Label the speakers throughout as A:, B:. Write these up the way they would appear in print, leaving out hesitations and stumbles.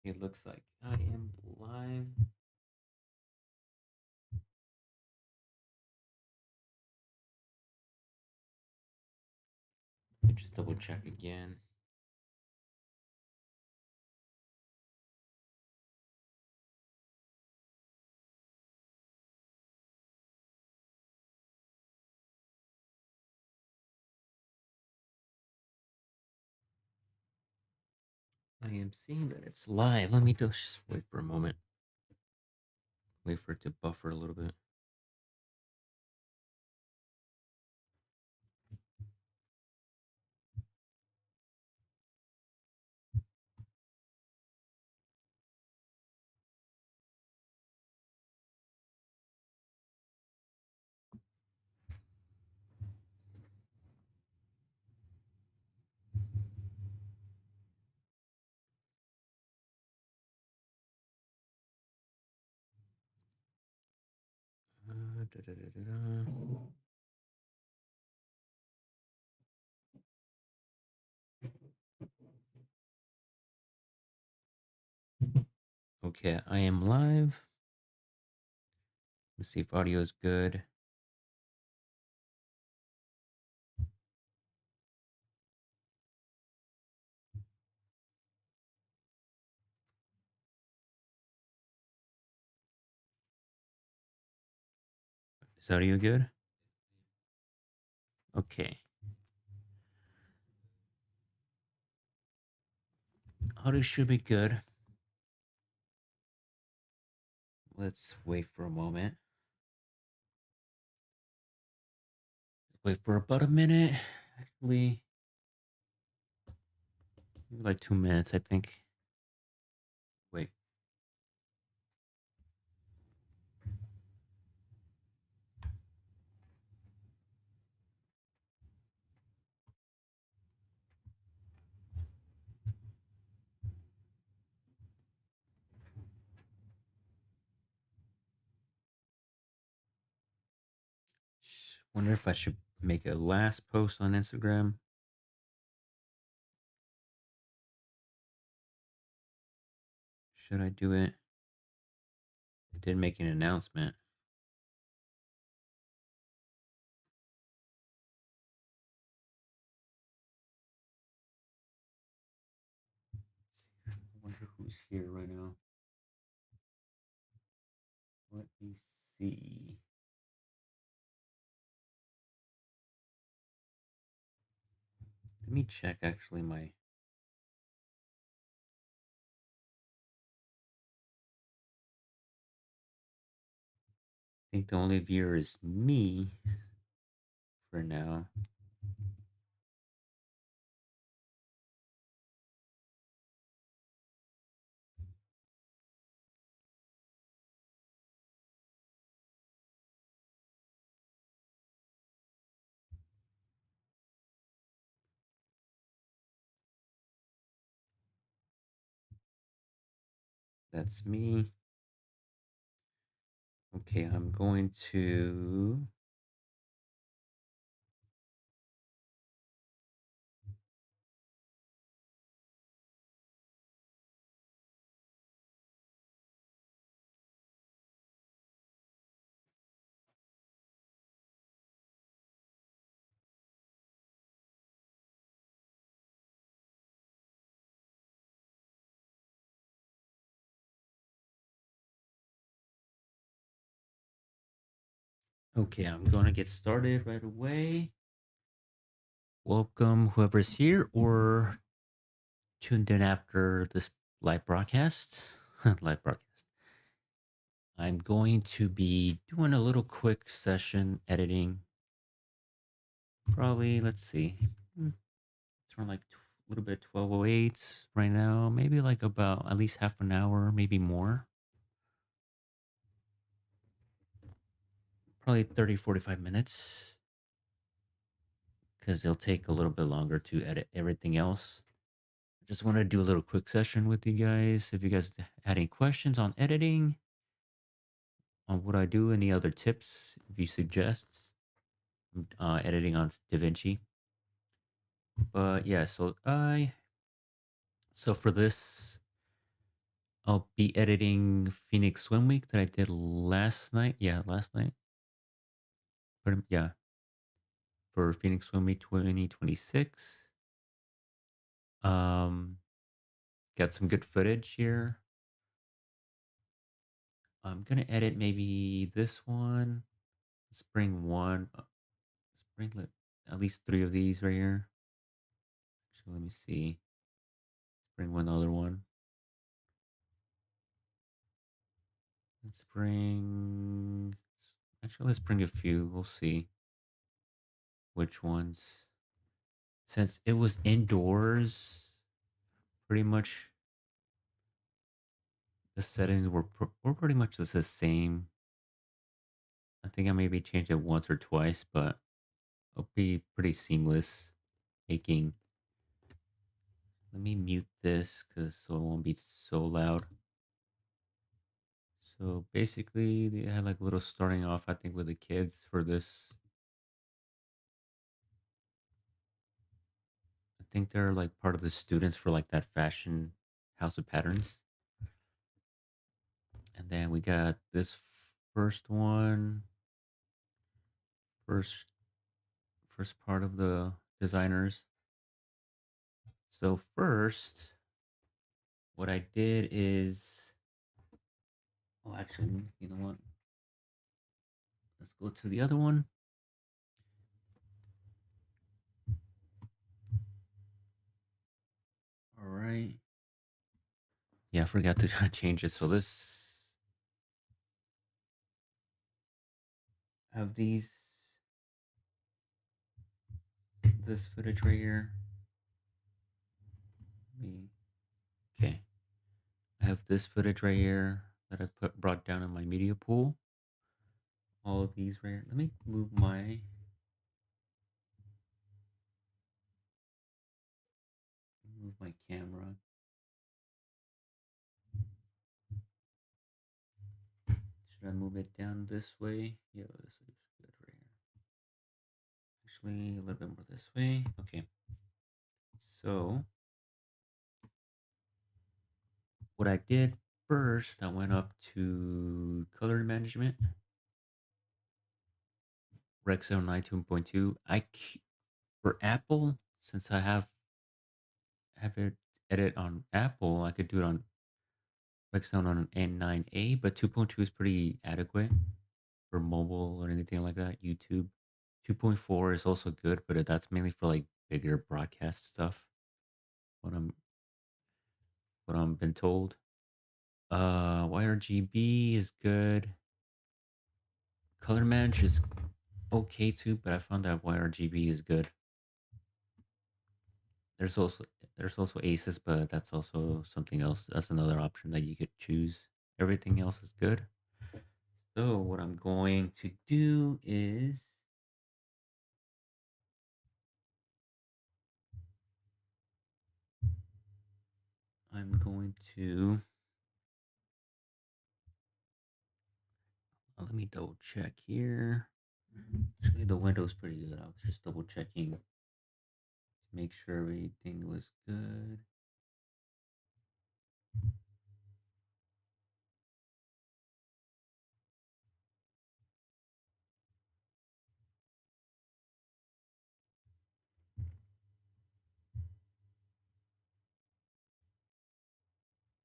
A: It looks like I am live. Let me just double check again. I am seeing that it's live. Let me just wait for a moment. Wait for it to buffer a little bit. Da-da-da-da-da. Okay, I am live. Let's see if audio is good. Is audio good? Okay. Audio should be good. Let's wait for a moment. Wait for about a minute. Actually, maybe like 2 minutes, I think. Wait. Wonder if I should make a last post on Instagram. Should I do it? I did make an announcement. I wonder who's here right now. Let me see. Let me check actually my. I think the only viewer is me for now. That's me. Okay, I'm going to. Okay, I'm going to get started right away. Welcome, whoever's here or tuned in after this live broadcast. Live broadcast. I'm going to be doing a little quick session editing. Probably, let's see. It's around like a little bit 12:08 right now. Maybe like about at least half an hour, maybe more. Probably 30, 45 minutes. Because it'll take a little bit longer to edit everything else. I just want to do a little quick session with you guys. If you guys had any questions on editing, on what I do, any other tips, if you suggest editing on DaVinci. But yeah, so for this I'll be editing Phoenix Swim Week that I did last night. Yeah, last night. Yeah, for Phoenix Swim Week 2026. Um, got some good footage here. I'm gonna edit maybe this one. Let's bring one. Let's bring at least three of these right here. Actually, let me see. Let's bring one other one. Let's bring. Actually, let's bring a few. We'll see which ones. Since it was indoors, pretty much the settings were pretty much the same. I think I maybe changed it once or twice, but it'll be pretty seamless making. Let me mute this because so it won't be so loud. So basically, they had like a little starting off, I think, with the kids for this. I think they're like part of the students for like that fashion house of patterns. And then we got this first one, first first part of the designers. So first, what I did is, oh, actually, you know what? Let's go to the other one. All right. Yeah, I forgot to change it. So let's have this footage right here. Me. Okay. I have this footage right here that I brought down in my media pool. All of these right here. Let me move my camera. Should I move it down this way? Yeah, this is good right here. Actually, a little bit more this way. Okay. So what I did first, I went up to color management, Rex 092.2. For Apple, since I have it edit on Apple, I could do it on Rex on an N9A, but 2.2 is pretty adequate for mobile or anything like that. YouTube 2.4 is also good, but that's mainly for like bigger broadcast stuff. What I'm been told. YRGB is good. Color Manage is okay too, but I found that YRGB is good. There's also there's also Aces, but that's also something else. That's another option that you could choose. Everything else is good. So what I'm going to do is I'm going to let me double check here. Actually, the window's pretty good. I was just double checking to make sure everything was good.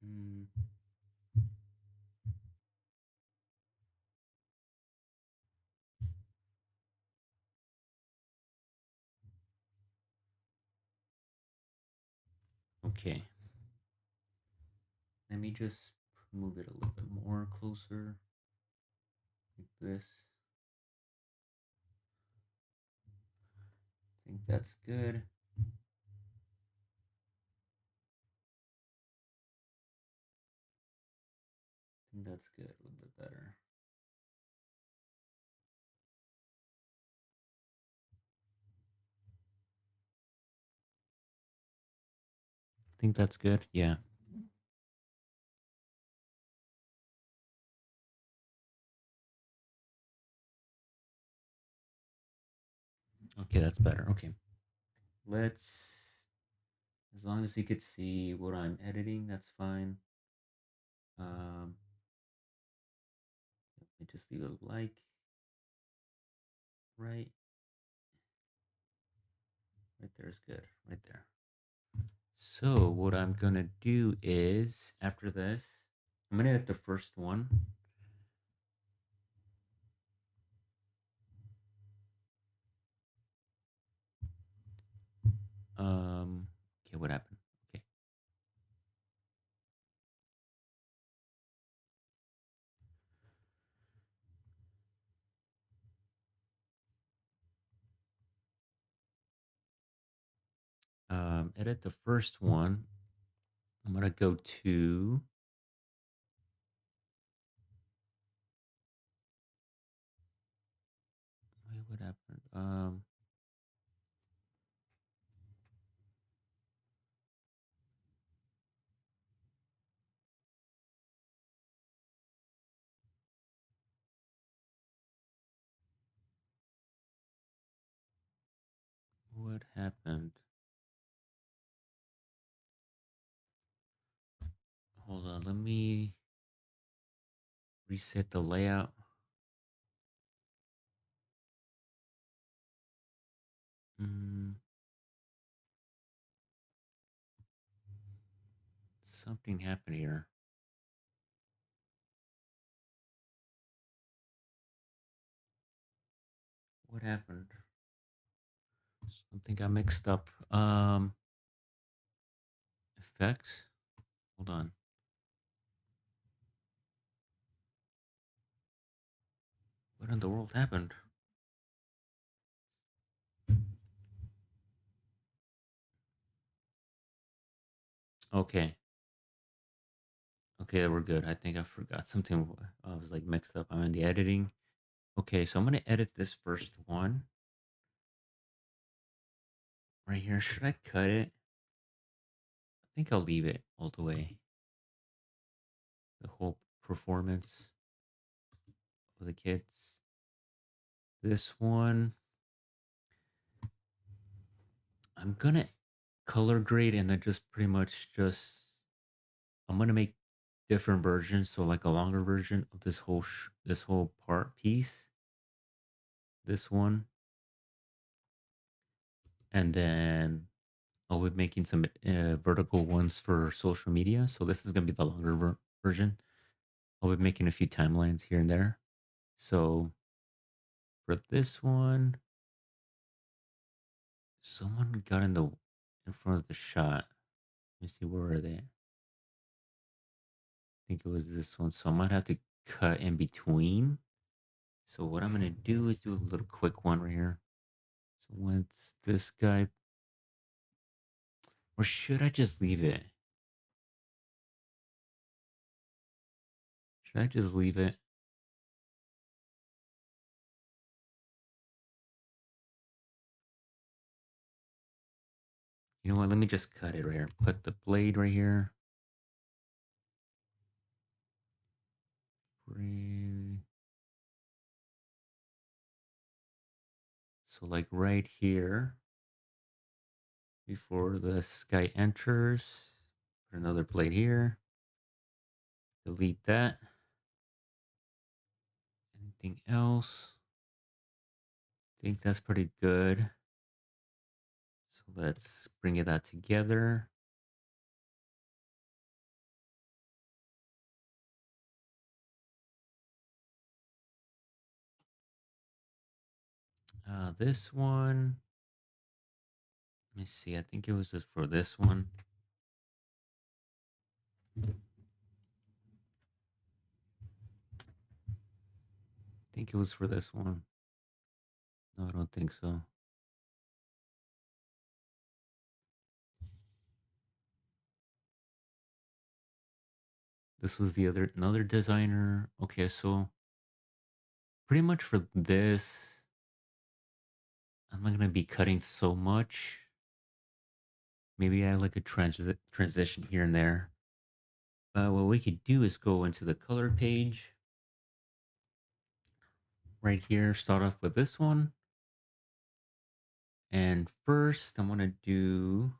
A: Mm, okay. Let me just move it a little bit more closer, like this. I think that's good. I think that's good. A little bit better. I think that's good. Yeah. Okay, that's better. Okay. Let's, as long as you could see what I'm editing, that's fine. Let me just leave a like right. Right there is good. Right there. So what I'm gonna do is after this, I'm gonna hit the first one. Okay, what happened? Okay. Edit the first one. I'm gonna go to wait, what happened? What happened? Hold on, let me reset the layout. Mm, something happened here. What happened? Something got mixed up. Effects. Hold on. What in the world happened? Okay. Okay, we're good. I think I forgot something. I was like mixed up. I'm in the editing. Okay, so I'm gonna edit this first one right here. Should I cut it? I think I'll leave it all the way. The whole performance of the kids. This one, I'm gonna color grade and then just pretty much just I'm gonna make different versions. So like a longer version of this whole part piece. This one, and then I'll be making some vertical ones for social media. So this is gonna be the longer version. I'll be making a few timelines here and there. So for this one, someone got in front of the shot. Let me see, where are they? I think it was this one. So I might have to cut in between. So what I'm gonna do is do a little quick one right here. So once this guy, or should I just leave it? Should I just leave it? You know what? Let me just cut it right here. Put the blade right here. So like right here, before this guy enters, put another blade here. Delete that. Anything else? I think that's pretty good. So let's bring it out together. This one, let me see. I think it was just for this one. I think it was for this one. No, I don't think so. This was the another designer. Okay, so pretty much for this, I'm not gonna be cutting so much. Maybe add like a transition here and there. What we could do is go into the color page right here. Start off with this one. And first, I'm going to do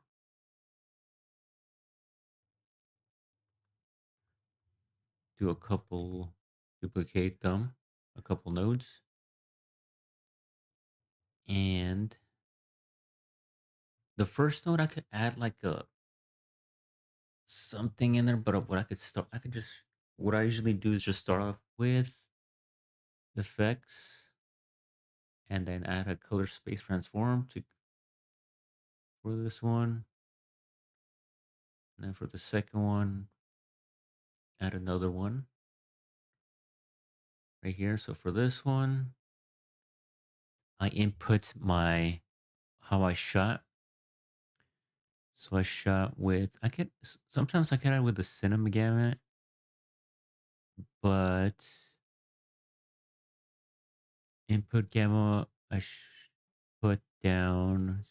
A: do a couple, duplicate them, a couple nodes, and the first node I could add like a something in there, but what I could just what I usually do is just start off with effects and then add a color space transform to for this one, and then for the second one, add another one right here. So for this one, I input my how I shot. So I shot with sometimes I get it with the cinema gamut, but input gamma put down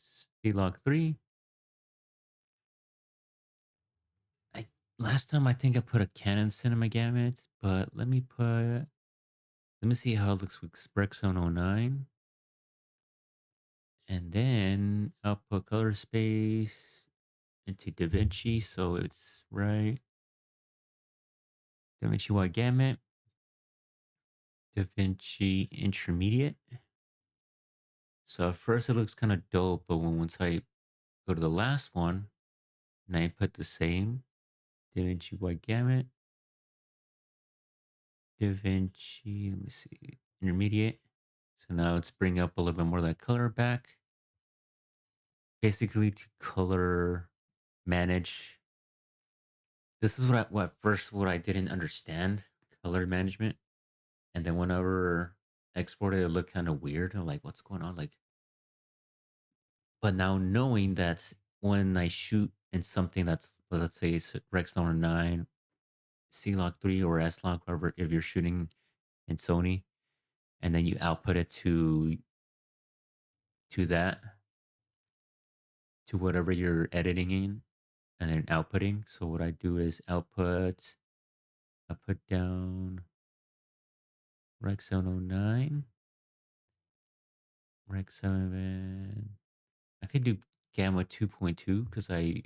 A: C log 3. I last time I think I put a Canon cinema gamut, but let me see how it looks with Sprexone 09. And then I'll put color space into DaVinci so it's right. DaVinci Wide Gamut, DaVinci Intermediate. So at first it looks kind of dope, but once I go to the last one and I put the same DaVinci Wide Gamut, DaVinci, let me see, Intermediate. So now it's bring up a little bit more of that color back. Basically to color manage. This is what I didn't understand color management. And then whenever I exported, it looked kind of weird. I'm like, what's going on? Like, but now knowing that when I shoot in something that's, let's say it's Rex number 9, C Log 3 or S Log, whatever, if you're shooting in Sony and then you output it to that, to whatever you're editing in and then outputting. So what I do is I put down Rex 709, Rex 7. I could do Gamma 2.2 because I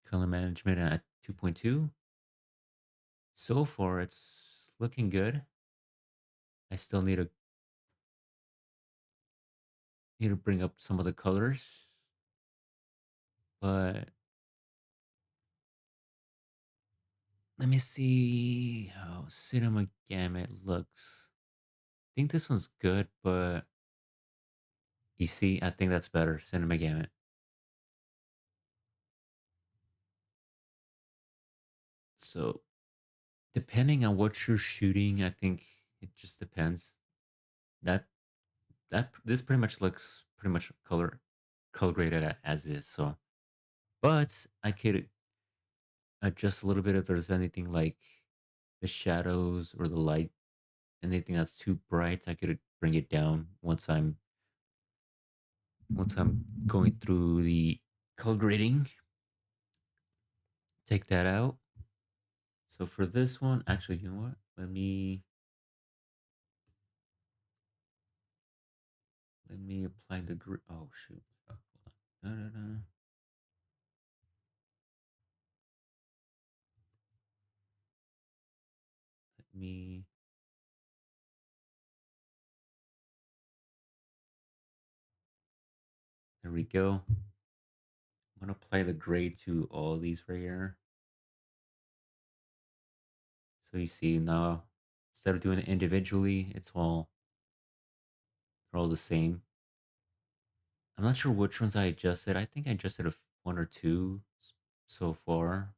A: color management at 2.2. So far, it's looking good. I still need to bring up some of the colors, but let me see how Cinema Gamut looks. I think this one's good, but you see, I think that's better, Cinema Gamut. So depending on what you're shooting, I think it just depends. That this pretty much looks pretty much color graded as is. So, but I could adjust a little bit if there's anything like the shadows or the light, anything that's too bright. I could bring it down once I'm going through the color grading. Take that out. So for this one, actually, you know what? Let me apply the oh shoot. Oh, hold on. Da-da-da. Let me There we go. I'm gonna apply the grade to all these right here. So you see now, instead of doing it individually, they're all the same. I'm not sure which ones I adjusted. I think I adjusted one or two so far.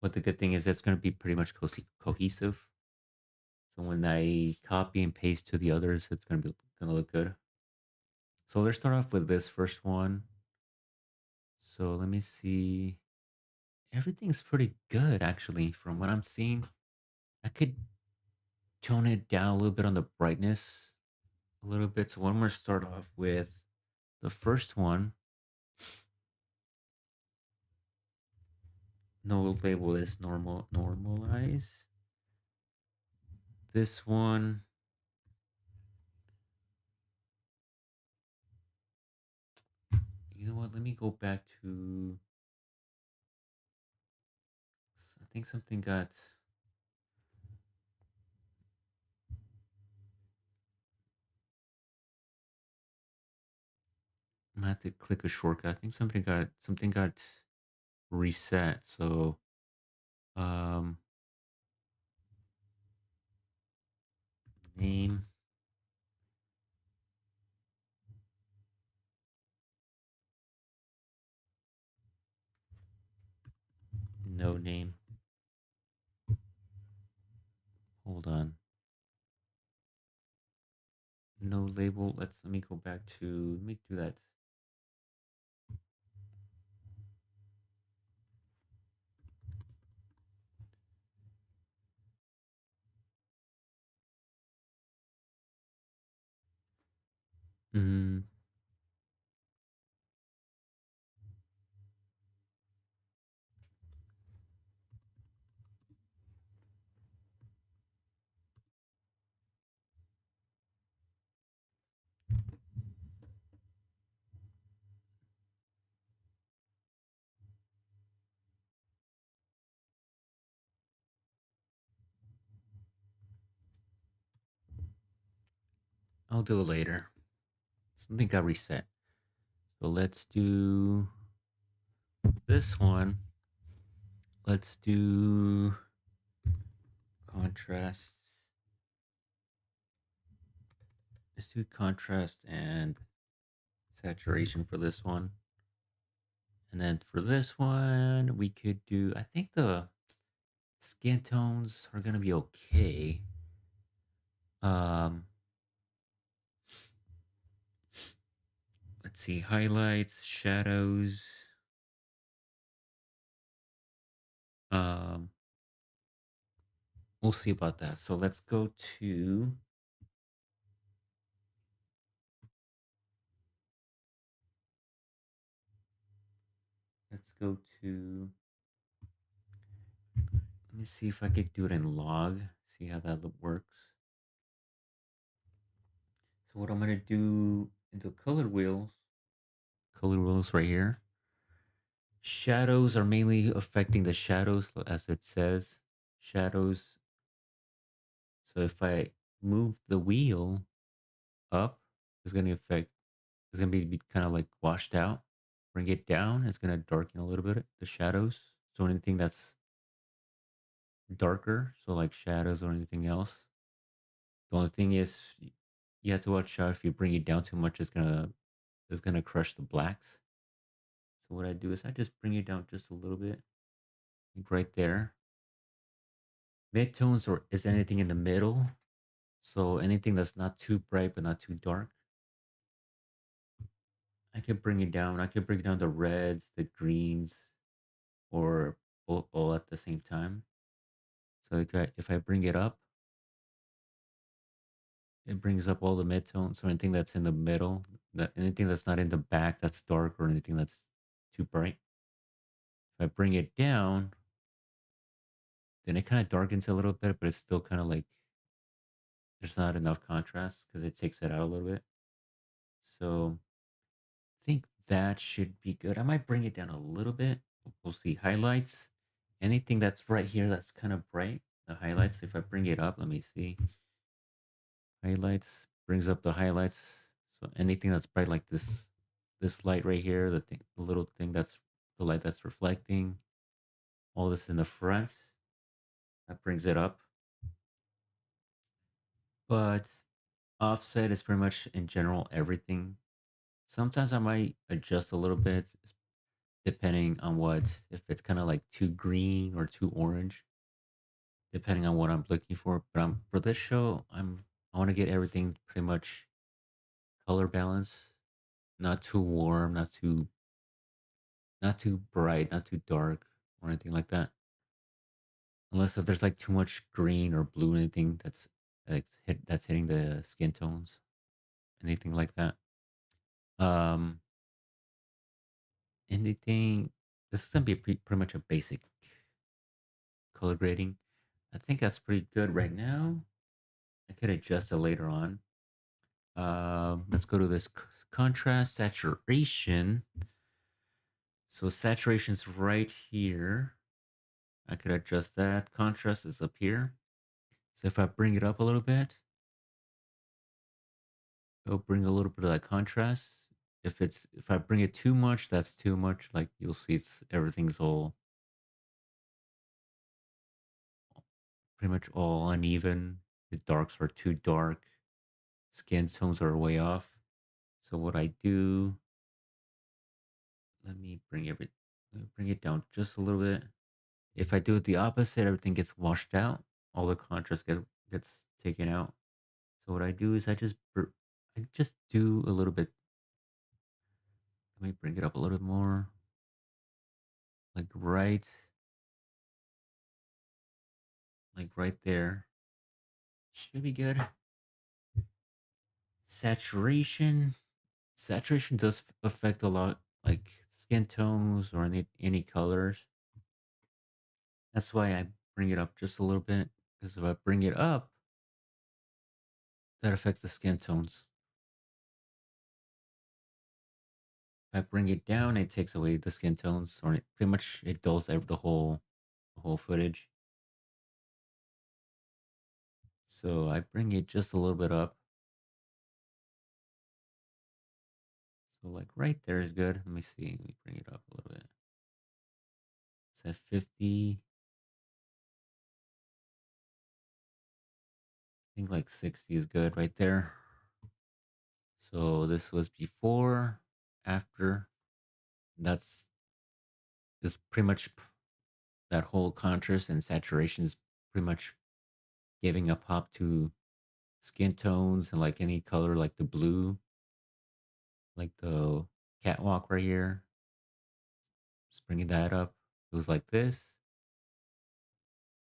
A: But the good thing is it's going to be pretty much cohesive. So when I copy and paste to the others, it's going to look good. So let's start off with this first one. So let me see. Everything's pretty good actually from what I'm seeing. I could tone it down a little bit on the brightness a little bit. So I'm going to start off with the first one. No label is normalize. This one, you know what? Let me go back to. I think something got. gonna have to click a shortcut. I think something got reset. So um name, no name. Hold on. No label. Let me go back to, let me do that. Mm, I'll do it later. Something got reset. So let's do this one. Let's do contrast. Let's do contrast and saturation for this one. And then for this one, we could do, I think the skin tones are gonna be okay. Um, let's see, highlights, shadows. Um, we'll see about that. So let's go to, let me see if I could do it in log, see how that works. So what I'm gonna do in the color wheels right here. Shadows are mainly affecting the shadows, as it says. Shadows. So if I move the wheel up, it's gonna affect. It's gonna be kind of like washed out. Bring it down, it's gonna darken a little bit the shadows. So anything that's darker, so like shadows or anything else. The only thing is, you have to watch out. If you bring it down too much, it's gonna crush the blacks. So what I do is I just bring it down just a little bit, like right there. Midtones or is anything in the middle. So anything that's not too bright but not too dark. I could bring it down. I could bring down the reds, the greens, or all at the same time. So if I bring it up, it brings up all the midtones. So anything that's in the middle, that anything that's not in the back that's dark, or anything that's too bright. If I bring it down, then it kind of darkens a little bit, but it's still kind of like there's not enough contrast because it takes it out a little bit. So I think that should be good. I might bring it down a little bit. We'll see. Highlights. Anything that's right here that's kind of bright. The highlights. If I bring it up, let me see. Highlights brings up the highlights. So anything that's bright like this light right here, the little thing that's the light that's reflecting. All this in the front. That brings it up. But offset is pretty much in general everything. Sometimes I might adjust a little bit depending on what, if it's kind of like too green or too orange, depending on what I'm looking for. But for this show, I want to get everything pretty much color balance, not too warm, not too bright, not too dark or anything like that. Unless if there's like too much green or blue, anything that's hitting the skin tones, anything like that. Um, anything. This is gonna be pretty much a basic color grading. I think that's pretty good right now. I could adjust it later on. Let's go to this contrast saturation. So saturation's right here. I could adjust that. Contrast is up here. So if I bring it up a little bit, it'll bring a little bit of that contrast. If I bring it too much, that's too much. Like you'll see, everything's all pretty much all uneven. The darks are too dark. Skin tones are way off. So what I do, let me bring let me bring it down just a little bit. If I do it the opposite, everything gets washed out. All the contrast gets taken out. So what I do is I just do a little bit. Let me bring it up a little bit more. Like right there. Should be good. Saturation. Saturation does affect a lot, like skin tones or any colors. That's why I bring it up just a little bit. Because if I bring it up, that affects the skin tones. If I bring it down, it takes away the skin tones, or pretty much it dulls the whole footage. So I bring it just a little bit up. So like right there is good. Let me see. Let me bring it up a little bit. It's at 50. I think like 60 is good right there. So this was before, after. That's is pretty much that whole contrast and saturation is pretty much giving a pop to skin tones and like any color, like the blue, like the catwalk right here. Just bringing that up. It was like this.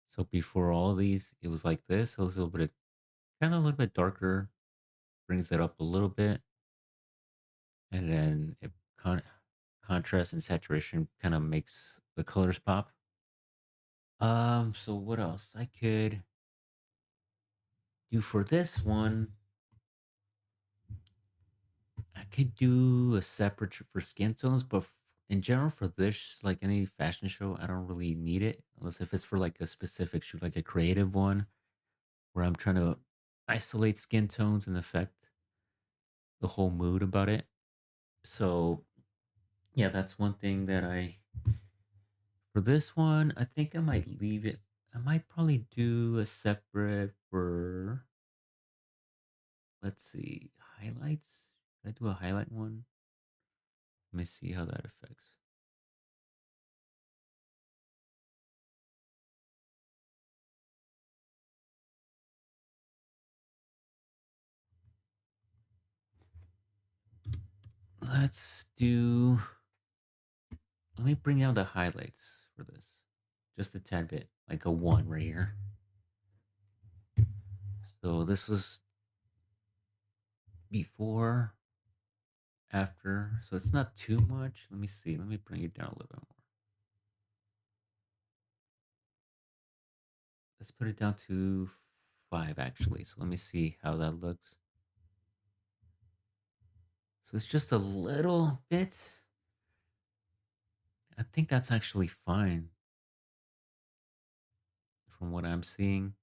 A: So before all these, it was like this. So it was a little bit, kind of a little bit darker. Brings it up a little bit, and then contrast and saturation kind of makes the colors pop. So what else I could do for this one? I could do a separate for skin tones, but in general for this, like any fashion show, I don't really need it unless if it's for like a specific shoot, like a creative one where I'm trying to isolate skin tones and affect the whole mood about it. So yeah, that's one thing that I for this one, I think I might leave it. I might probably do a separate for let's see, highlights. Should I do a highlight one? Let me see how that affects. Let's do. Let me bring down the highlights for this. Just a tad bit, like a one right here. So this was before, after. So it's not too much. Let me see. Let me bring it down a little bit more. Let's put it down to 5 actually. So let me see how that looks. So it's just a little bit. I think that's actually fine from what I'm seeing.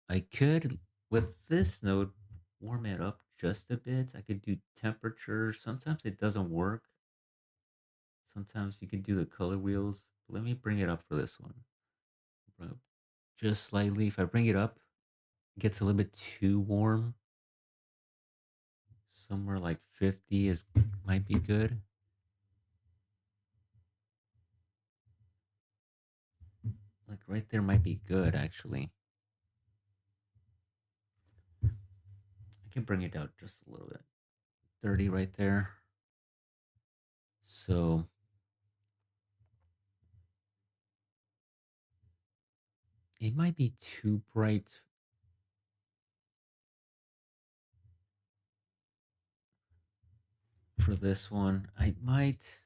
A: I could, with this node, warm it up just a bit. I could do temperature. Sometimes it doesn't work. Sometimes you can do the color wheels. Let me bring it up for this one. Bring it up just slightly. If I bring it up, it gets a little bit too warm. Somewhere like 50 is might be good. Like right there might be good actually. I can bring it down just a little bit. 30 right there. So it might be too bright for this one. I might.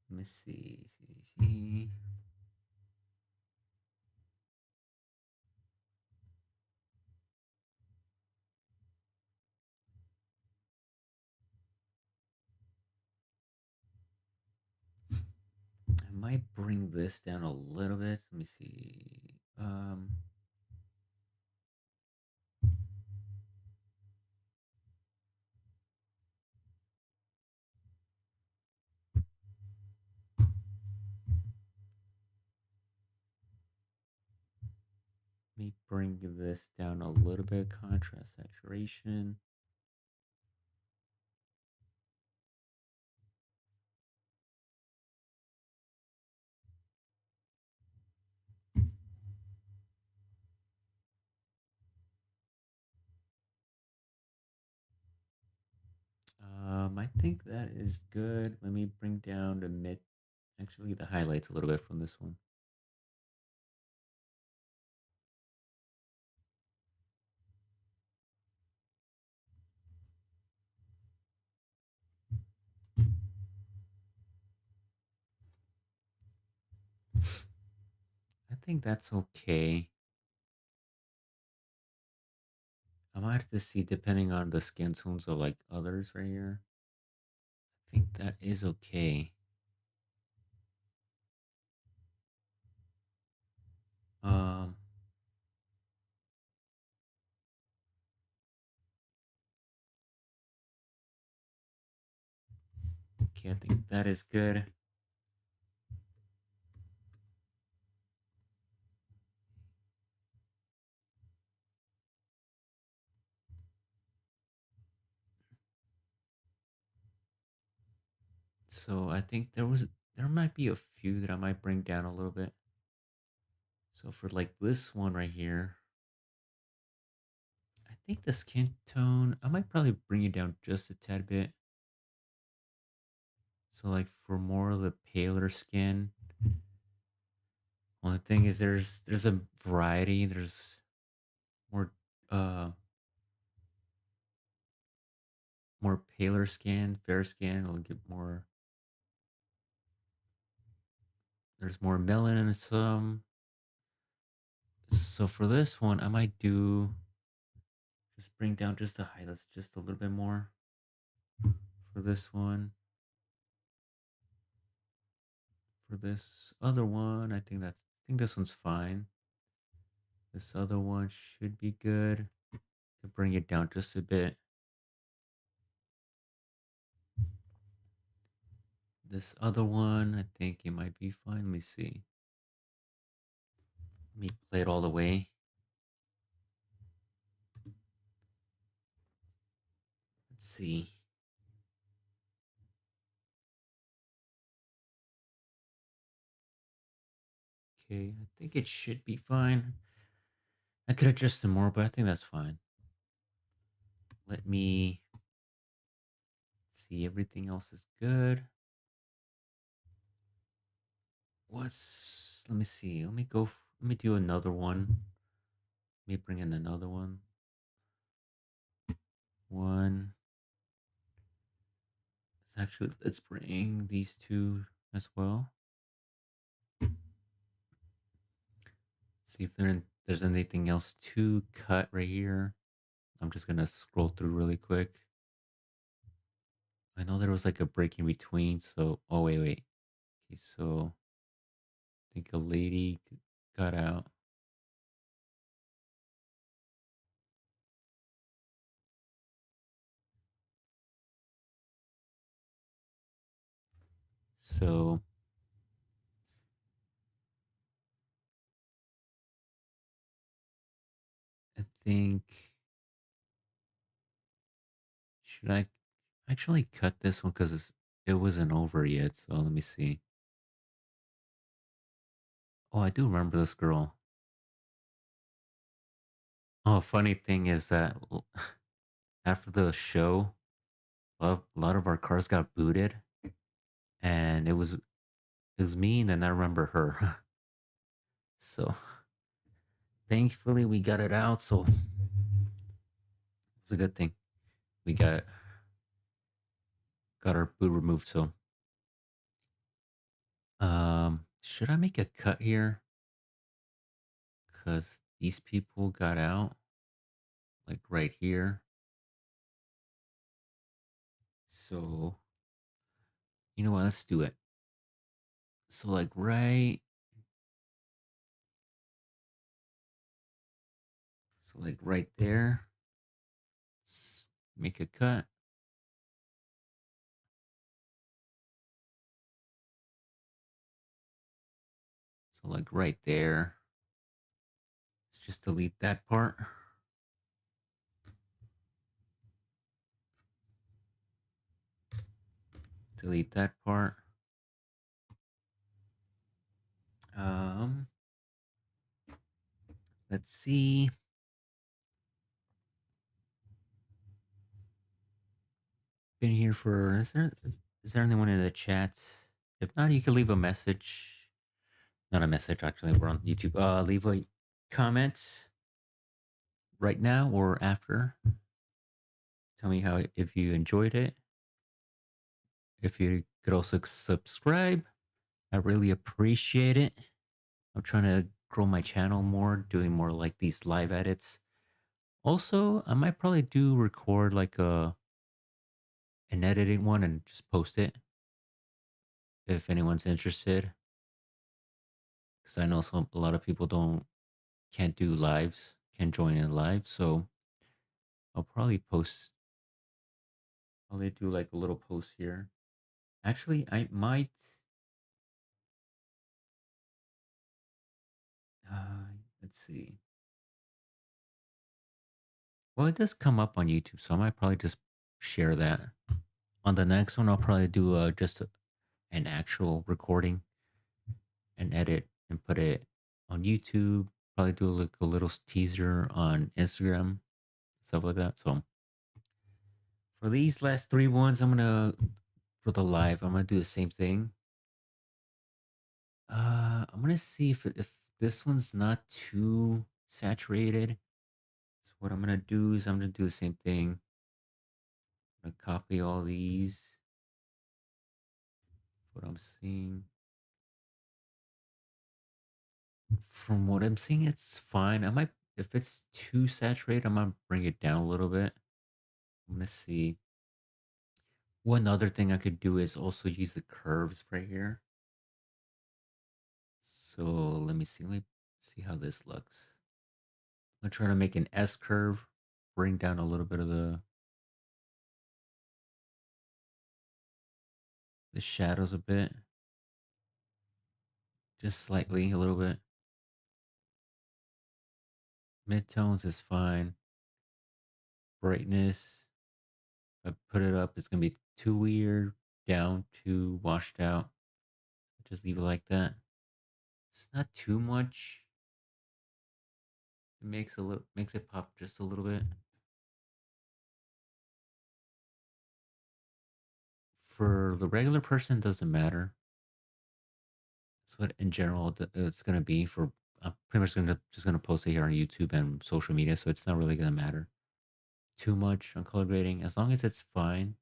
A: Let me see. I might bring this down a little bit. Let me see. Let me bring this down a little bit. Contrast saturation. I think that is good. Let me bring down the mid, actually the highlights a little bit from this one. I think that's okay. I might have to see depending on the skin tones of like others right here. I think that is okay. Um, okay, I think that is good. So I think there might be a few that I might bring down a little bit. So for like this one right here, I think the skin tone, I might probably bring it down just a tad bit. So like for more of the paler skin, only thing is there's a variety. There's more uh more paler skin, fair skin. It'll get more. There's more melanin in some. So for this one, I might do just bring down just the highlights just a little bit more for this one. For this other one, I think this one's fine. This other one should be good. To bring it down just a bit. This other one, I think it might be fine. Let me see. Let me play it all the way. Let's see. Okay, I think it should be fine. I could adjust it more, but I think that's fine. Let me see. Everything else is good. Let me see. Let me do another one. Let me bring in another one. One. Let's bring these two as well. See if there's anything else to cut right here. I'm just gonna scroll through really quick. I know there was like a break in between, so oh wait. Okay, so I think a lady got out. So I think should I actually cut this one because it wasn't over yet. So let me see. Oh, I do remember this girl. Oh, funny thing is that after the show, a lot of our cars got booted, and it was me, and then I remember her. So thankfully we got it out. So it's a good thing we got our boot removed. So should I make a cut here? Because these people got out like right here. So you know what? Let's do it. So like right there. Let's make a cut. So like right there. Let's just delete that part. Delete that part. Um, let's see. Been here for. Is there anyone in the chats? If not, you can leave a message. Not a message, actually. We're on YouTube. Leave a comment right now or after. Tell me how if you enjoyed it. If you could also subscribe, I really appreciate it. I'm trying to grow my channel more, doing more like these live edits. Also, I might probably do record like an editing one and just post it if anyone's interested. Because I know a lot of people can't do lives, can't join in live, so I'll probably do like a little post here. Actually, I might. Let's see. Well, it does come up on YouTube, so I might probably just share that. On the next one, I'll probably do an actual recording and edit and put it on YouTube. Probably do like a little teaser on Instagram, stuff like that. So for these last three ones, for the live, I'm gonna do the same thing. I'm gonna see if this one's not too saturated. So what I'm gonna do is I'm gonna do the same thing. I'm gonna copy all these. What I'm seeing. From what I'm seeing, it's fine. I might, if it's too saturated, I might bring it down a little bit. I'm gonna see. One other thing I could do is also use the curves right here. So let me see. Let me see how this looks. I'm trying to make an S curve, bring down a little bit of the shadows a bit, just slightly, a little bit. Midtones is fine. Brightness, I put it up. It's gonna be too weird. Down, too washed out. Just leave it like that. It's not too much. It makes it pop just a little bit. For the regular person, doesn't matter. That's what in general it's gonna be for. I'm pretty much just gonna post it here on YouTube and social media, so it's not really gonna matter too much on color grading as long as it's fine.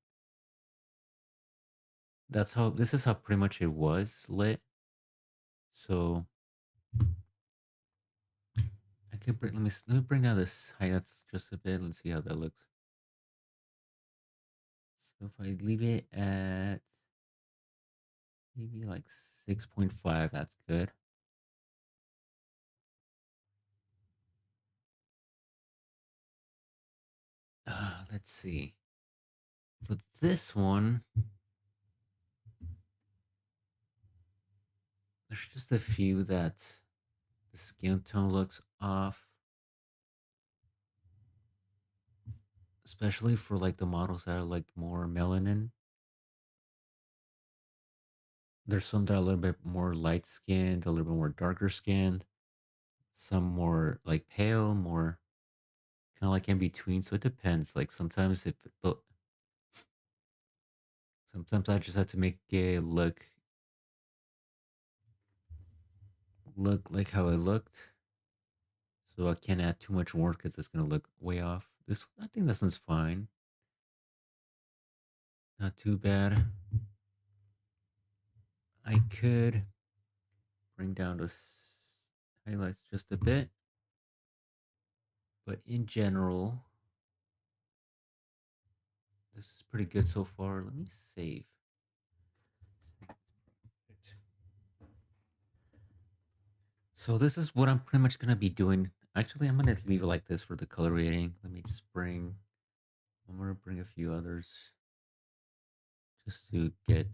A: This is how pretty much it was lit. So I could bring let me bring down this highlights just a bit. Let's see how that looks. So if I leave it at maybe like 6.5, that's good. Let's see. For this one, there's just a few that the skin tone looks off, especially for like the models that are like more melanin. There's some that are a little bit more light skinned, a little bit more darker skinned, some more like pale, more kind of like in between. So it depends. Like sometimes I just have to make it look like how it looked. So I can't add too much more because it's gonna look way off. I think this one's fine. Not too bad. I could bring down the highlights just a bit, but in general, this is pretty good so far. Let me save. So this is what I'm pretty much gonna be doing. Actually, I'm gonna leave it like this for the color rating. I'm gonna bring a few others just to get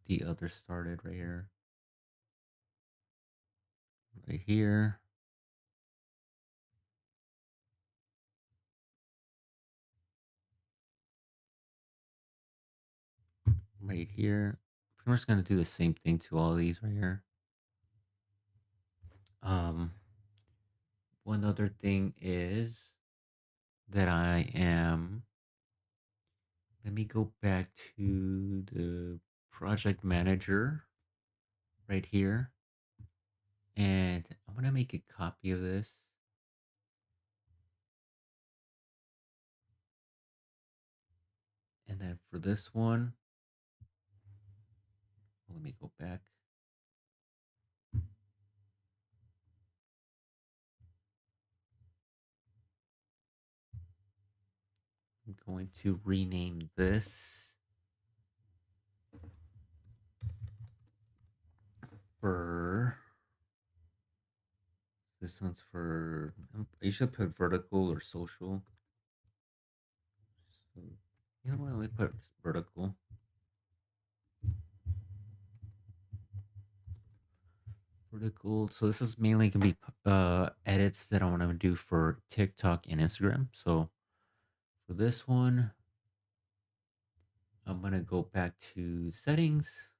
A: the others started right here. Right here. right here. Pretty much gonna do the same thing to all these right here. Um, One other thing is that I am. Let me go back to the project manager right here, and I'm gonna make a copy of this. And then for this one, let me go back. I'm going to rename this for. This one's for. You should put vertical or social. So, you know what? Let me put vertical. Vertical. So this is mainly gonna be edits that I want to do for TikTok and Instagram. So for this one, I'm gonna go back to settings,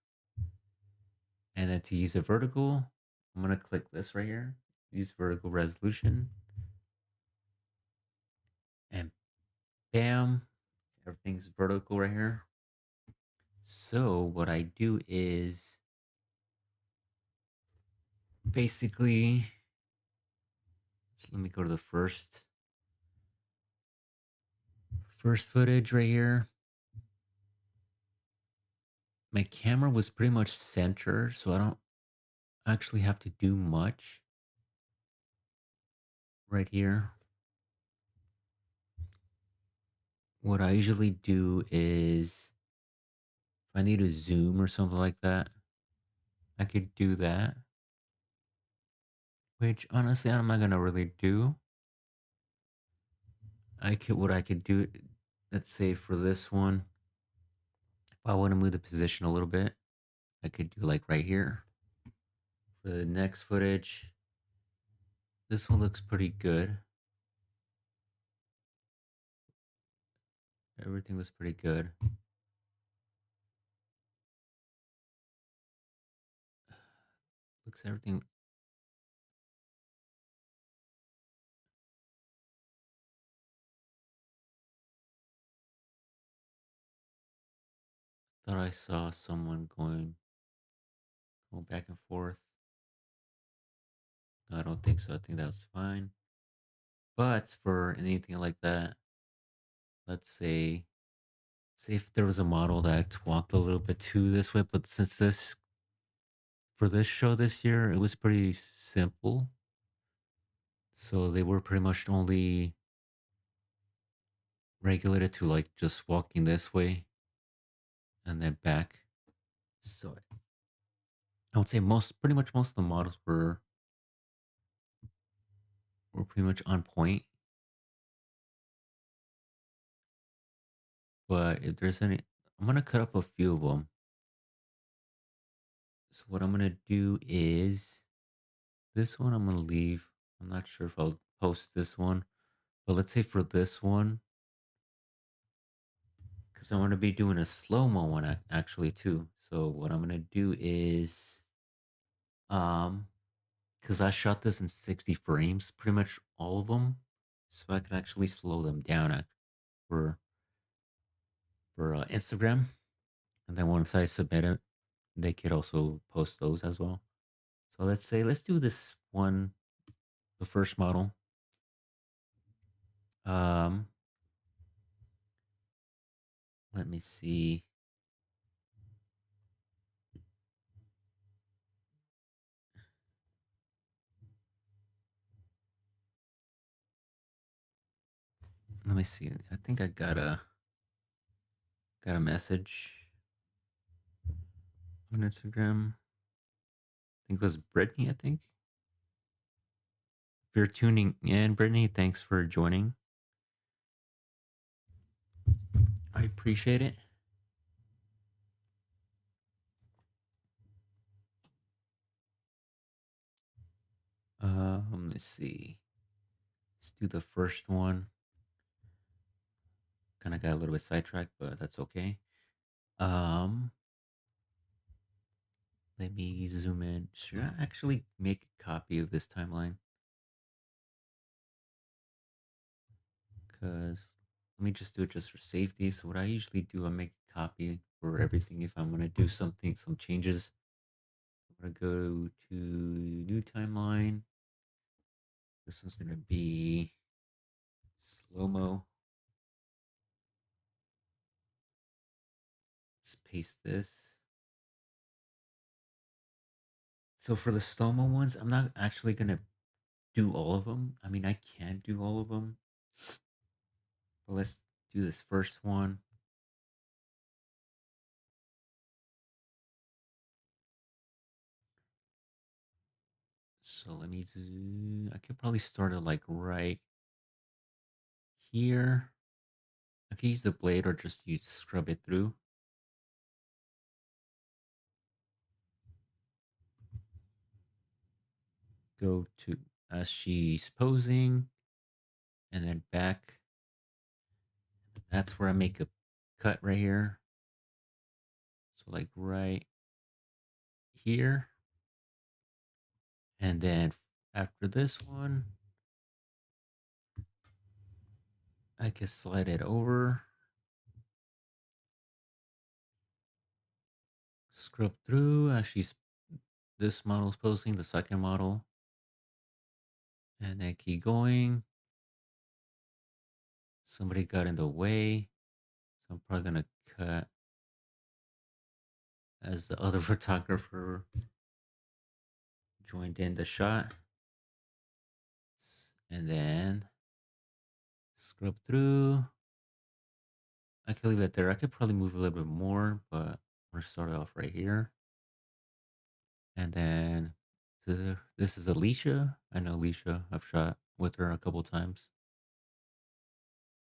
A: and then to use a vertical, I'm gonna click this right here. Use vertical resolution, and bam, everything's vertical right here. So what I do is basically, let me go to the first footage right here. My camera was pretty much center, so I don't actually have to do much right here. What I usually do is if I need to zoom or something like that, I could do that. Which honestly I'm not gonna really do. I could do, let's say for this one, if I want to move the position a little bit, I could do like right here. For the next footage, this one looks pretty good. Everything was pretty good. Looks everything. Thought I saw someone going back and forth. No, I don't think so. I think that's fine. But for anything like that, let's say if there was a model that walked a little bit too this way, but since this for this show this year, it was pretty simple. So they were pretty much only regulated to like just walking this way and then back. So I would say pretty much most of the models were pretty much on point. But if there's any, I'm gonna cut up a few of them. So what I'm gonna do is this one I'm gonna leave. I'm not sure if I'll post this one, but let's say for this one, because I want to be doing a slow mo one actually too. So what I'm gonna do is, um, because I shot this in 60 frames, pretty much all of them, so I can actually slow them down for Instagram, and then once I submit it, they could also post those as well. So let's do this one, the first model. Um, Let me see. Let me see. I think I got a message on Instagram. I think it was Brittany, I think. If you're tuning in, Brittany, thanks for joining. I appreciate it. Let me see. Let's do the first one. Kind of got a little bit sidetracked, but that's okay. Um, Let me zoom in. Should I actually make a copy of this timeline? Because let me just do it just for safety. So what I usually do, I make a copy for everything. If I'm going to do something, some changes, I'm going to go to new timeline. This one's going to be slow-mo. Let's paste this. So for the slow-mo ones, I'm not actually going to do all of them. I mean, I can do all of them. But let's do this first one. So let me zoom. I could probably start it like right here. I can use the blade or just use scrub it through. Go to as she's posing and then back. That's where I make a cut right here. So like right here. And then after this one, I can slide it over, scrub through as she's this model's posing, the second model, and then keep going. Somebody got in the way, so I'm probably gonna cut as the other photographer joined in the shot, and then scrub through. I can leave it there. I could probably move a little bit more, but I'm gonna start off right here. And then this is Alicia. I know Alicia. I've shot with her a couple times.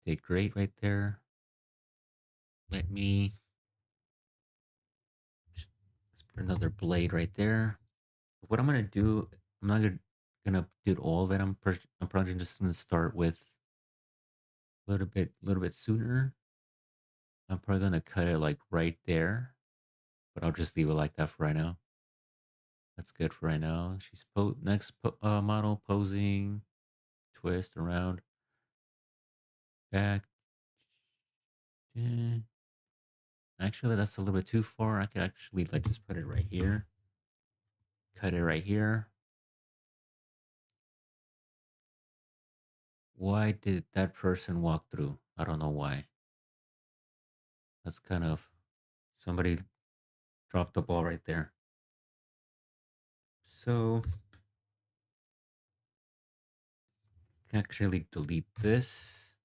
A: Did great right there. Let me let's put another blade right there. What I'm gonna do, I'm not gonna do all of it. I'm probably just gonna start with a little bit sooner. I'm probably gonna cut it like right there, but I'll just leave it like that for right now. That's good for right now. She's model posing, twist around, back. Eh. Actually, that's a little bit too far. I could actually like just put it right here, cut it right here. Why did that person walk through? I don't know why. That's kind of somebody dropped the ball right there. So I can actually delete this.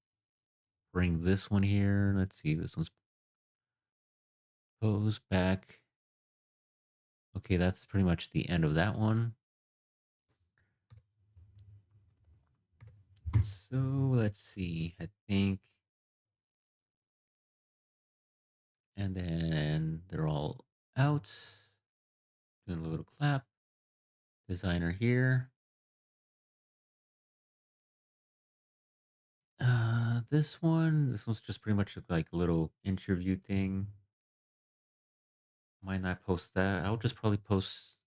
A: Bring this one here. Let's see. This one's pose back. Okay, that's pretty much the end of that one. So let's see. I think, and then they're all out. Doing a little clap. Designer here. This one's just pretty much like a little interview thing. Might not post that. I'll just probably post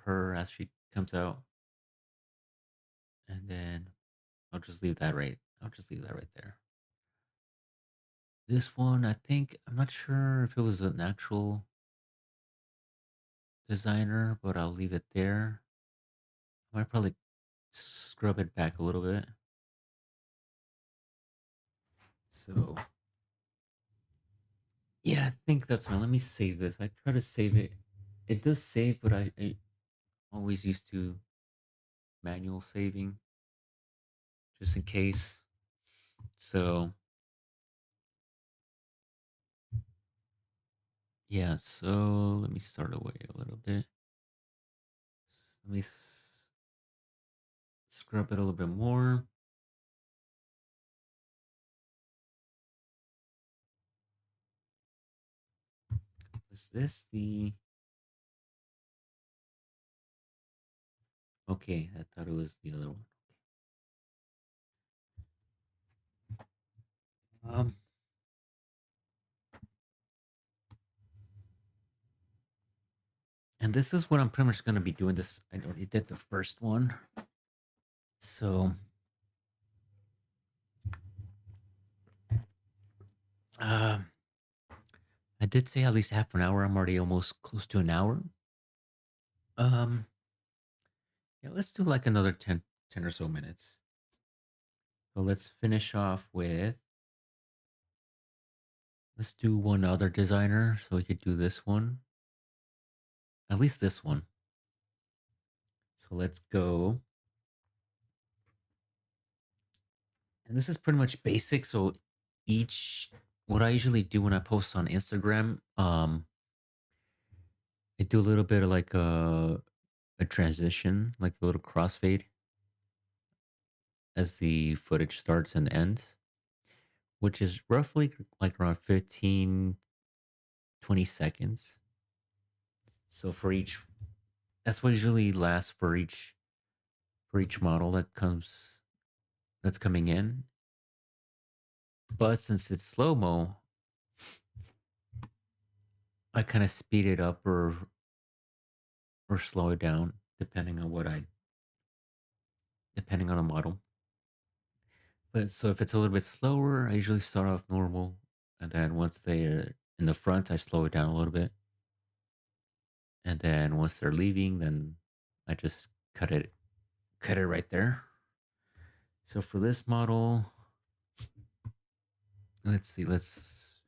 A: her as she comes out, and then I'll just leave that right there. This one, I think I'm not sure if it was an actual designer, but I'll leave it there. I might probably scrub it back a little bit. So yeah, I think that's fine. Let me save this. I try to save it. It does save, but I always used to manual saving just in case. So yeah, so let me start away a little bit. Let me scrub it a little bit more. Is this the... Okay, I thought it was the other one. Um, And this is what I'm pretty much going to be doing. This I already did the first one, so um, I did say at least half an hour. I'm already almost close to an hour. Um, yeah, let's do like another 10 or so minutes. So let's finish off with. Let's do one other designer, so we could do this one. At least this one. So let's go. And this is pretty much basic. So each what I usually do when I post on Instagram, I do a little bit of like a transition, like a little crossfade as the footage starts and ends, which is roughly like around 15, 20 seconds. So for each that's what usually lasts for each model that's coming in. But since it's slow-mo, I kind of speed it up or slow it down depending on the model. But so if it's a little bit slower, I usually start off normal, and then once they're in the front, I slow it down a little bit, and then once they're leaving, then I just cut it right there. So for this model, let's see, let's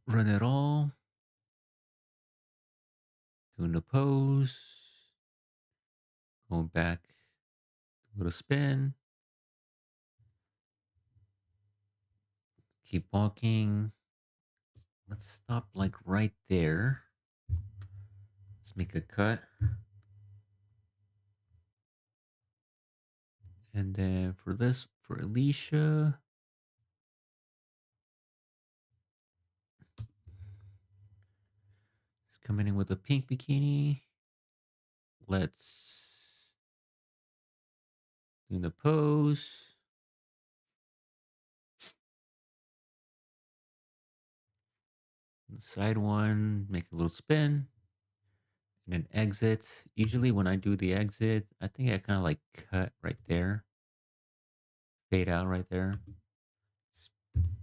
A: run it all, doing the pose, going back, a little spin, keep walking. Let's stop like right there. Let's make a cut. And then for this, for Alicia, it's coming in with a pink bikini. Let's do the pose. The side one, make a little spin. And then exit. Usually when I do the exit, I think I kind of like cut right there. Fade out right there.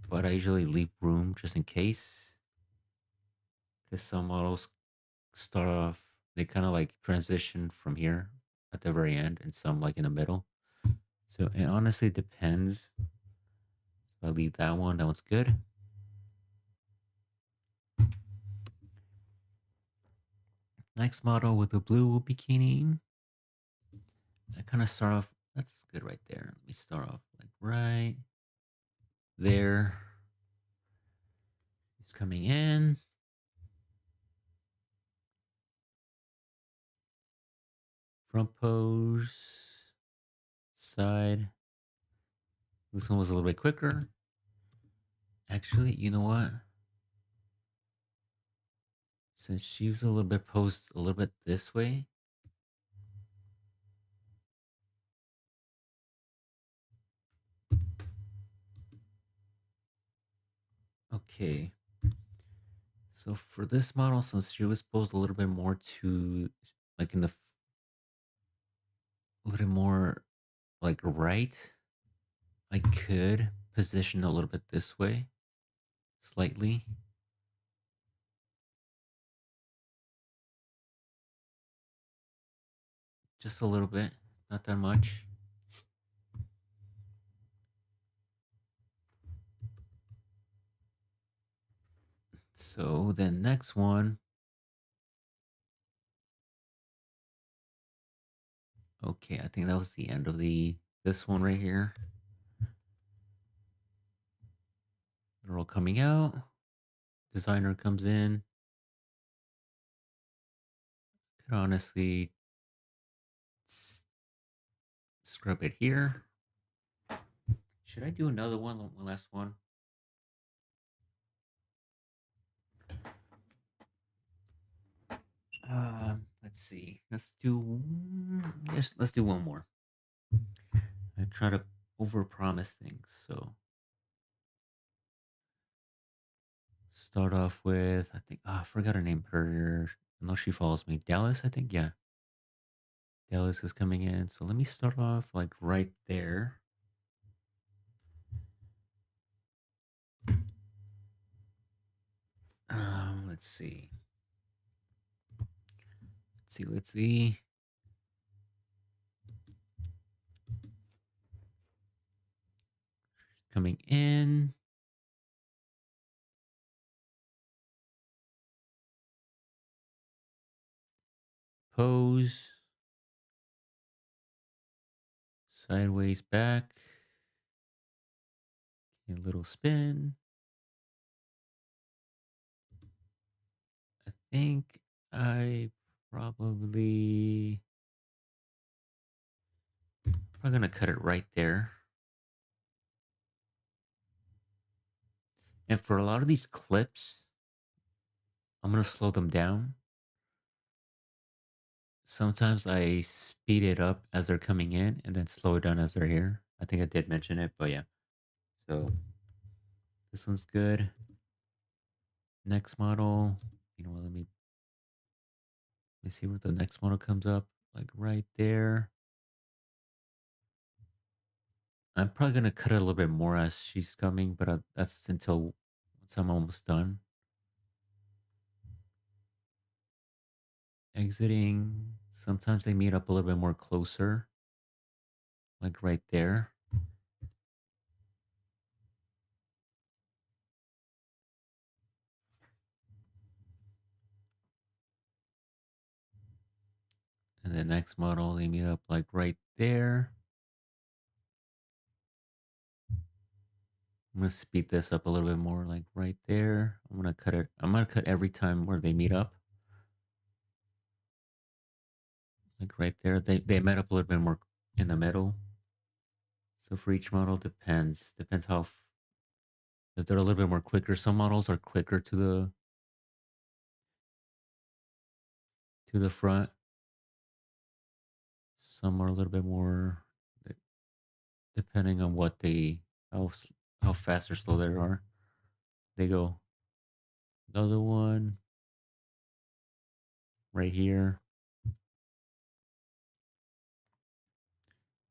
A: But I usually leave room just in case. Because some models start off, they kind of like transition from here at the very end, and some like in the middle. So it honestly depends. So I leave that one. That one's good. Next model with the blue bikini. I kind of start off. That's good right there. Let me start off like right there. He's coming in. Front pose. Side. This one was a little bit quicker. Actually, you know what? Since she was a little bit posed a little bit this way. Okay. So for this model, since she was posed a little bit more to like in the a little more like right, I could position a little bit this way, slightly. Just a little bit, not that much. So then next one. Okay, I think that was the end of this one right here. They're all coming out. Designer comes in. Could honestly scrub it here. Should I do another one last one? Let's see. Let's do one more. I try to overpromise things, so start off with, I think, I forgot her name. I know she follows me. Dallas, I think. Yeah. Dallas is coming in. So let me start off like right there. Let's see. Let's see. Coming in. Pose. Sideways back. A little spin. I think I probably I'm gonna cut it right there. And for a lot of these clips, I'm gonna slow them down. Sometimes I speed it up as they're coming in and then slow it down as they're here. I think I did mention it, but yeah. So this one's good. Next model. You know what? Let me see where the next model comes up. Like right there. I'm probably gonna cut it a little bit more as she's coming, but that's until once I'm almost done. Exiting. Sometimes they meet up a little bit more closer, like right there. And the next model, they meet up like right there. I'm gonna speed this up a little bit more, like right there. I'm gonna cut it. I'm gonna cut every time where they meet up, like right there. They met up a little bit more in the middle. So for each model, depends how if they're a little bit more quicker. Some models are quicker to the front. Some are a little bit more, depending on what they how fast or slow they are. They go. Another one right here.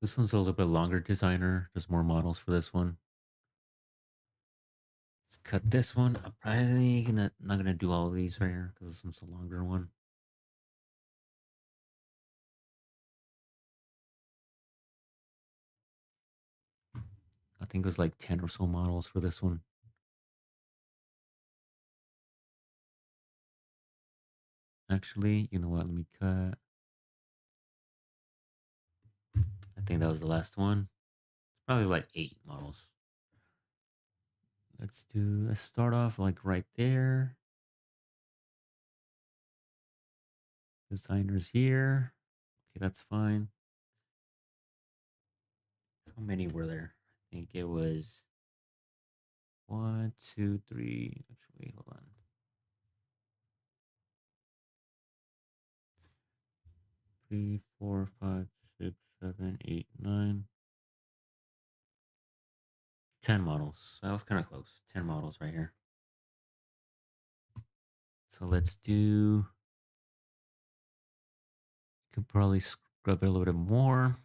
A: This one's a little bit longer designer. There's more models for this one. Let's cut this one. I'm probably not gonna do all of these right here because this one's a longer one. I think it was like 10 or so models for this one. Actually, you know what? Let me cut. I think that was the last one. Probably like 8 models. Let's start off like right there. Designers here. Okay, that's fine. How many were there? I think it was one, two, three. Actually, hold on. 3, 4, 5, 6, 7, 8, 9, 10 models. That was kind of close. 10 models right here. So let's do. Could probably scrub it a little bit more.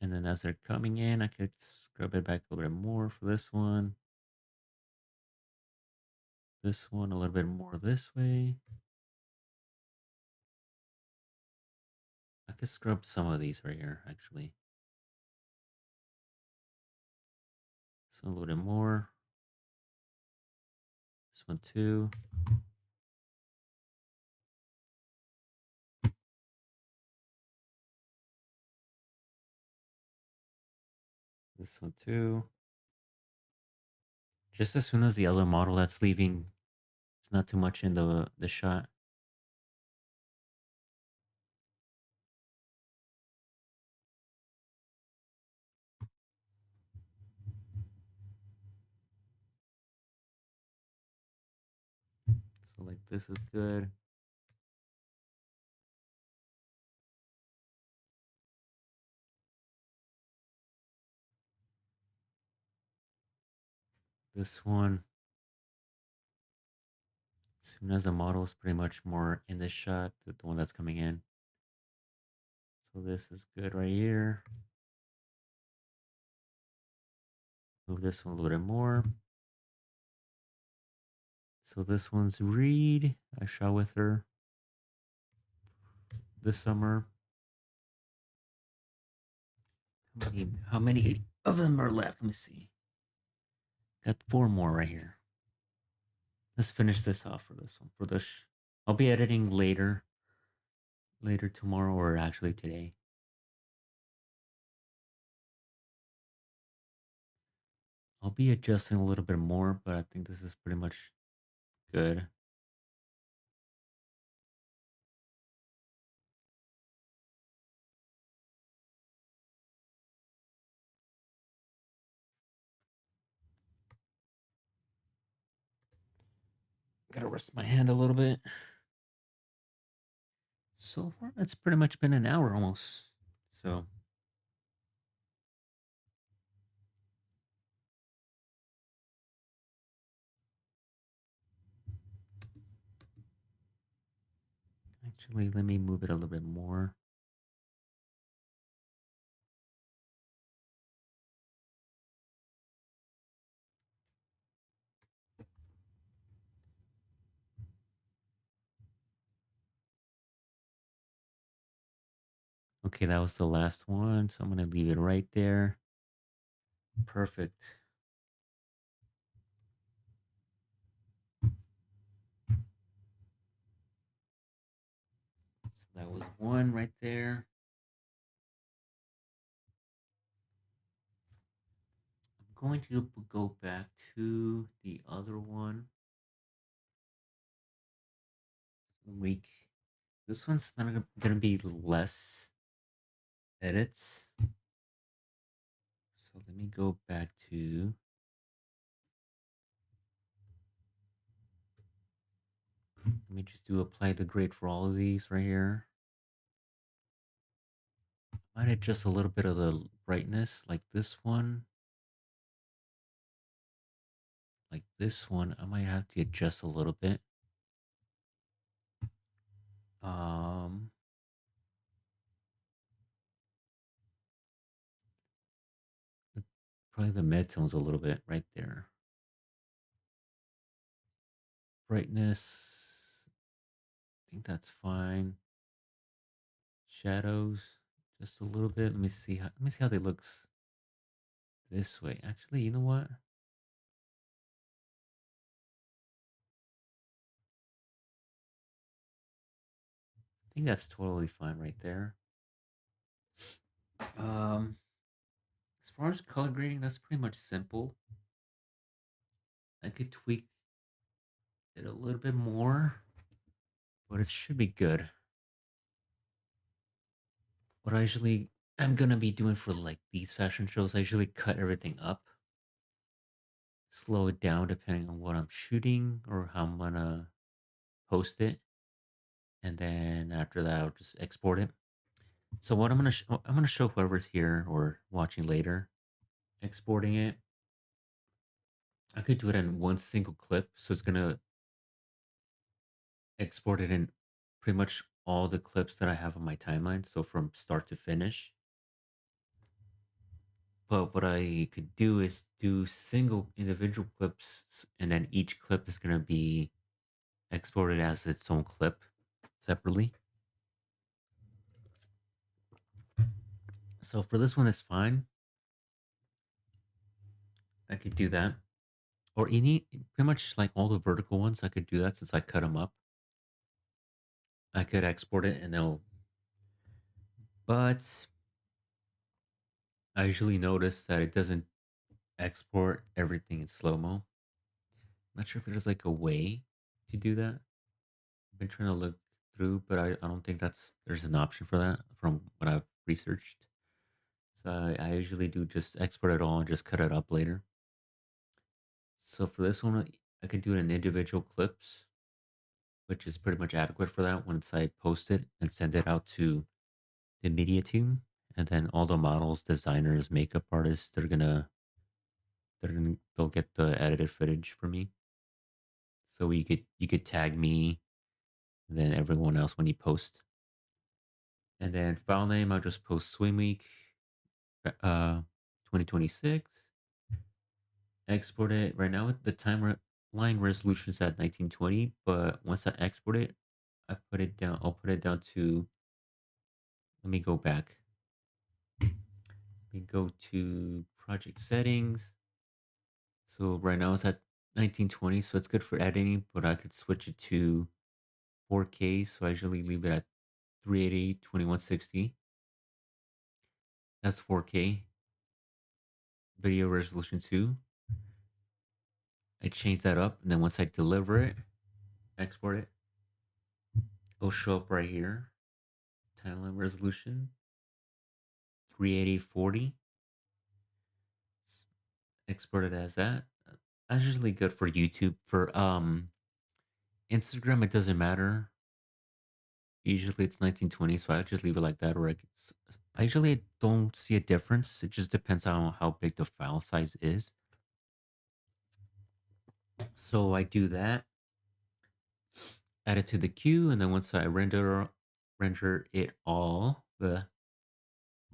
A: And then as they're coming in, I could scrub it back a little bit more for this one. This one a little bit more this way. I could scrub some of these right here, actually. So a little bit more. This one too. This one too. Just as soon as the other model that's leaving, it's not too much in the shot. So like this is good. This one, as soon as the model is pretty much more in this shot, the one that's coming in. So this is good right here. Move this one a little bit more. So this one's Reed. I shot with her this summer. How many of them are left? Let me see. Got 4 more right here. Let's finish this off for this one. I'll be editing later tomorrow, or actually today. I'll be adjusting a little bit more, but I think this is pretty much good. Gotta rest my hand a little bit. So far, it's pretty much been an hour almost. So actually, let me move it a little bit more. Okay, that was the last one. So I'm gonna leave it right there. Perfect. So that was one right there. I'm going to go back to the other one. Week. This one's not gonna be less edits. So let me go back to. Let me just do apply the grade for all of these right here. Might adjust a little bit of the brightness, like this one. Like this one, I might have to adjust a little bit. Um, Probably the midtones a little bit right there. Brightness, I think that's fine. Shadows, just a little bit. Let me see how they looks this way. Actually, you know what? I think that's totally fine right there. Um, as far as color grading, that's pretty much simple. I could tweak it a little bit more, but it should be good. What I usually am gonna be doing for like these fashion shows, I usually cut everything up, slow it down depending on what I'm shooting or how I'm gonna post it, and then after that, I'll just export it. So what I'm gonna show whoever's here or watching later, exporting it. I could do it in one single clip, so it's gonna export it in pretty much all the clips that I have on my timeline, so from start to finish. But what I could do is do single individual clips, and then each clip is going to be exported as its own clip separately. So for this one, it's fine. I could do that. Or any pretty much like all the vertical ones, I could do that since I cut them up. I could export it and they'll. But I usually notice that it doesn't export everything in slow mo. Not sure if there's like a way to do that. I've been trying to look through, but I don't think there's an option for that from what I've researched. So I usually do just export it all and just cut it up later. So for this one, I could do it in individual clips, which is pretty much adequate for that once I post it and send it out to the media team. And then all the models, designers, makeup artists, they're gonna they'll get the edited footage for me. So you could tag me, and then everyone else when you post. And then file name, I'll just post swim week, uh, 2026. Export it. Right now, the timeline resolution is at 1920, but once I export it, I put it down. I'll put it down to. Let me go back. Let me go to project settings. So right now it's at 1920, so it's good for editing, but I could switch it to 4K. So I usually leave it at 380, 2160. That's 4K. Video resolution 2. I change that up, and then once I deliver it, export it, it'll show up right here. Timeline resolution 380, 40. Export it as that. That's usually good for YouTube. For Instagram, it doesn't matter. Usually it's 1920, so I just leave it like that. Or I usually don't see a difference. It just depends on how big the file size is. So I do that, add it to the queue, and then once I render it all, the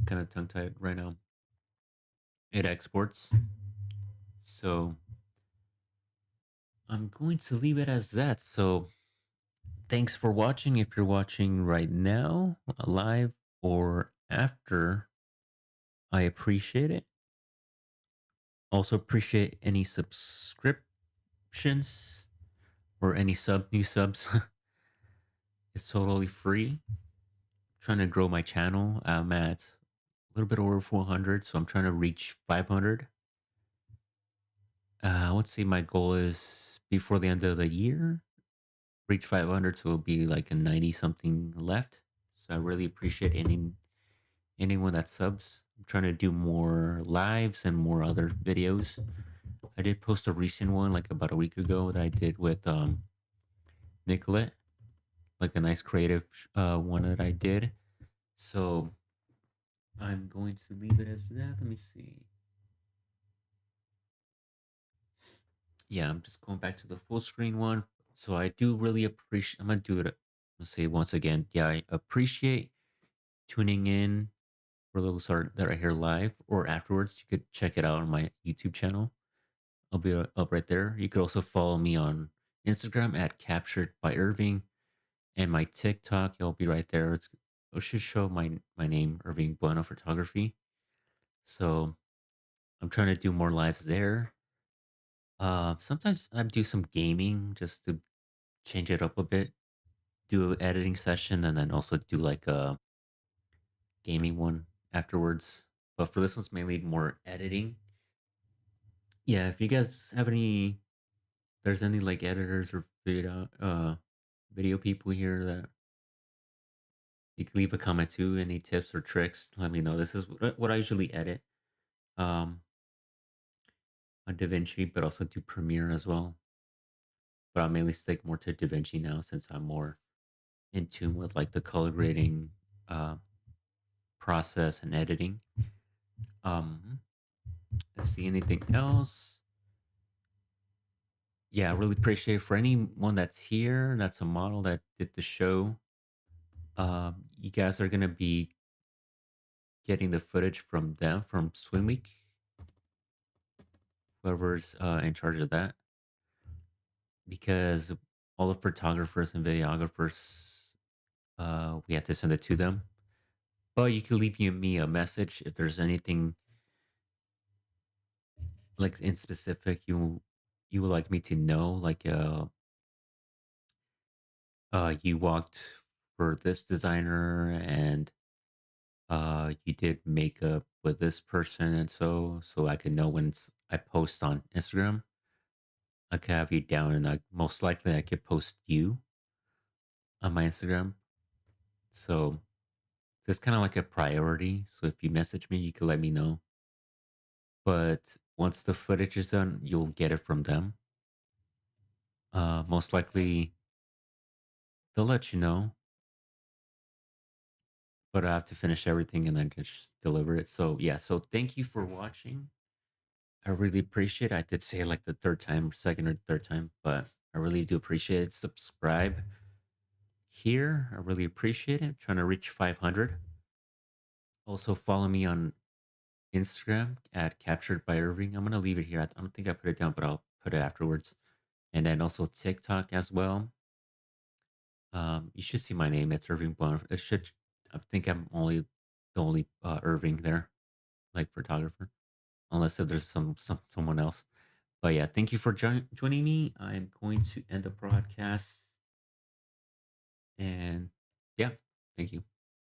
A: kind of tongue tied right now, it exports. So I'm going to leave it as that. So thanks for watching. If you're watching right now, live or after, I appreciate it. Also appreciate any subscriptions or any new subs. It's totally free. Trying to grow my channel. I'm at a little bit over 400, so I'm trying to reach 500. Let's see, my goal is before the end of the year, reach 500, so it'll be like a 90 something left. So I really appreciate anyone that subs. I'm trying to do more lives and more other videos. I did post a recent one like about a week ago that I did with Nicolette, like a nice creative one that I did. So I'm going to leave it as that. Let me see. Yeah, I'm just going back to the full screen one. So I do really appreciate. I'm gonna do it. Let's say once again. Yeah, I appreciate tuning in. For those that are here live or afterwards, you could check it out on my YouTube channel. I'll be up right there. You could also follow me on Instagram at Captured by Irving, and my TikTok. It'll be right there. It should show my name, Irving Bueno Photography. So I'm trying to do more lives there. Sometimes I do some gaming just to change it up a bit. Do an editing session and then also do like a gaming one afterwards. But for this one's mainly more editing. Yeah, if you guys have there's any like editors or video people here that you can leave a comment too. Any tips or tricks? Let me know. This is what I usually edit on DaVinci, but also do Premiere as well. But I'll mainly stick more to DaVinci now since I'm more in tune with like the color grading uh, process and editing. Um, let's see anything else. Yeah, I really appreciate it for anyone that's here. That's a model that did the show. You guys are gonna be getting the footage from them from Swim Week, whoever's in charge of that, because all the photographers and videographers, we have to send it to them. But you can leave me a message if there's anything like in specific you would like me to know, like you walked for this designer and you did makeup with this person, and so I can know when I post on Instagram. I could have you down, and most likely I could post you on my Instagram. So it's kind of like a priority. So if you message me, you can let me know. But once the footage is done, you'll get it from them. Most likely they'll let you know, but I have to finish everything and then just deliver it. So yeah. So thank you for watching. I really appreciate it. I did say it like the third time, second or third time, but I really do appreciate it. Subscribe here. I really appreciate it. Trying to reach 500. Also, follow me on Instagram at Captured by Irving. I'm going to leave it here. I don't think I put it down, but I'll put it afterwards. And then also TikTok as well. You should see my name. It's Irving Bond. It should. I think I'm only the only Irving there, like photographer, unless if there's someone else. But yeah, thank you for joining me. I'm going to end the broadcast, and yeah, thank you.